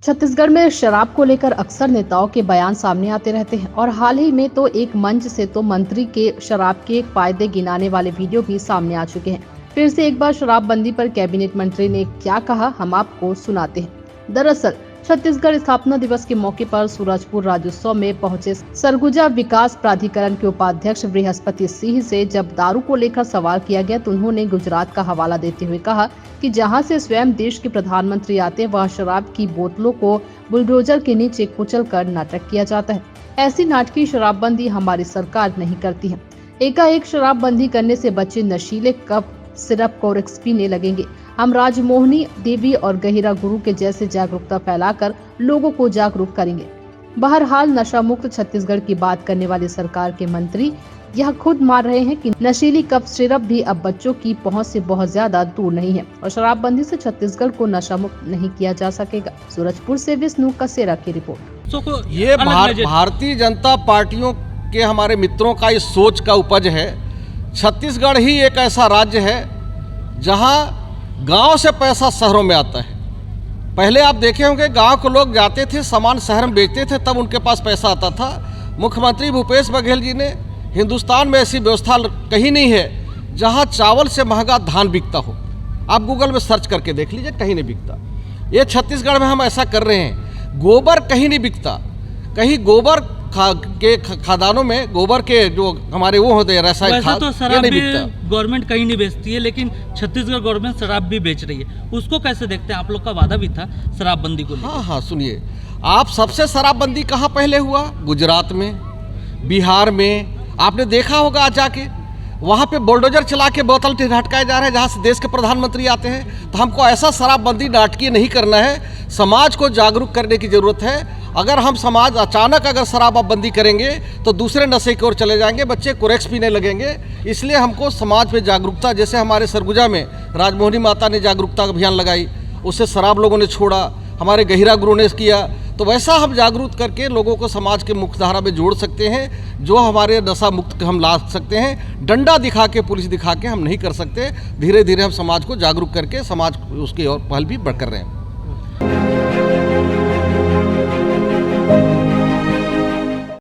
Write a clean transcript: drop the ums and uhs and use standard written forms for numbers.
छत्तीसगढ़ में शराब को लेकर अक्सर नेताओं के बयान सामने आते रहते हैं और हाल ही में तो एक मंच से तो मंत्री के शराब के फायदे गिनाने वाले वीडियो भी सामने आ चुके हैं। फिर से एक बार शराबबंदी पर कैबिनेट मंत्री ने क्या कहा, हम आपको सुनाते हैं। दरअसल छत्तीसगढ़ स्थापना दिवस के मौके पर सूरजपुर राज्योत्सव में पहुंचे सरगुजा विकास प्राधिकरण के उपाध्यक्ष बृहस्पति सिंह से जब दारू को लेकर सवाल किया गया तो उन्होंने गुजरात का हवाला देते हुए कहा कि जहां से स्वयं देश के प्रधानमंत्री आते हैं वहां शराब की बोतलों को बुलडोजर के नीचे कुचल कर नाटक किया जाता है। ऐसी नाटकीय शराबबंदी हमारी सरकार नहीं करती है। एकाएक शराबबंदी करने से बच्चे नशीले कप सिरप कोरेक्स पीने लगेंगे। हम राजमोहनी देवी और गहिरा गुरु के जैसे जागरूकता फैलाकर लोगों को जागरूक करेंगे। बहरहाल नशा मुक्त छत्तीसगढ़ की बात करने वाली सरकार के मंत्री यह खुद मान रहे हैं कि नशीली कप सिरप भी अब बच्चों की पहुंच से बहुत ज्यादा दूर नहीं है और शराबबंदी से छत्तीसगढ़ को नशा मुक्त नहीं किया जा सकेगा। सूरजपुर से विष्णु कसेरा की रिपोर्ट। ये भारतीय जनता पार्टियों के हमारे मित्रों का इस सोच का उपज है। छत्तीसगढ़ ही एक ऐसा राज्य है जहां गांव से पैसा शहरों में आता है। पहले आप देखे होंगे गांव के लोग जाते थे, सामान शहर में बेचते थे, तब उनके पास पैसा आता था। मुख्यमंत्री भूपेश बघेल जी ने हिंदुस्तान में ऐसी व्यवस्था कहीं नहीं है जहां चावल से महंगा धान बिकता हो। आप गूगल में सर्च करके देख लीजिए, कहीं नहीं बिकता। ये छत्तीसगढ़ में हम ऐसा कर रहे हैं। गोबर कहीं नहीं बिकता। कहीं गोबर के खादानों में गोबर के जो हमारे वो होते हैं रासायनिक खाद, तो शराब भी गवर्नमेंट कहीं नहीं बेचती है, लेकिन छत्तीसगढ़ गवर्नमेंट शराब भी बेच रही है। उसको कैसे देखते हैं? आप लोग का वादा भी था शराबबंदी को लेकर। हाँ, सुनिए, आप सबसे शराबबंदी कहाँ पहले हुआ? गुजरात में, बिहार में। आपने देखा होगा जाके वहाँ पे बुलडोजर चला के बोतल हटकाए जा रहे हैं जहाँ से देश के प्रधानमंत्री आते हैं। तो हमको ऐसा शराबबंदी नाटकीय नहीं करना है। समाज को जागरूक करने की जरूरत है। अगर हम समाज अचानक अगर शराबबंदी करेंगे तो दूसरे नशे की ओर चले जाएंगे, बच्चे कोरेक्स पीने लगेंगे। इसलिए हमको समाज में जागरूकता, जैसे हमारे सरगुजा में राजमोहनी माता ने जागरूकता अभियान लगाई, उससे शराब लोगों ने छोड़ा, हमारे गहिरा गुरु ने किया, तो वैसा हम जागरूक करके लोगों को समाज के मुख्यधारा में जोड़ सकते हैं। जो हमारे नशा मुक्त हम ला सकते हैं, डंडा दिखा के, पुलिस दिखा के हम नहीं कर सकते। धीरे धीरे हम समाज को जागरूक करके समाज उसकी ओर पहल भी बढ़ कर रहे हैं।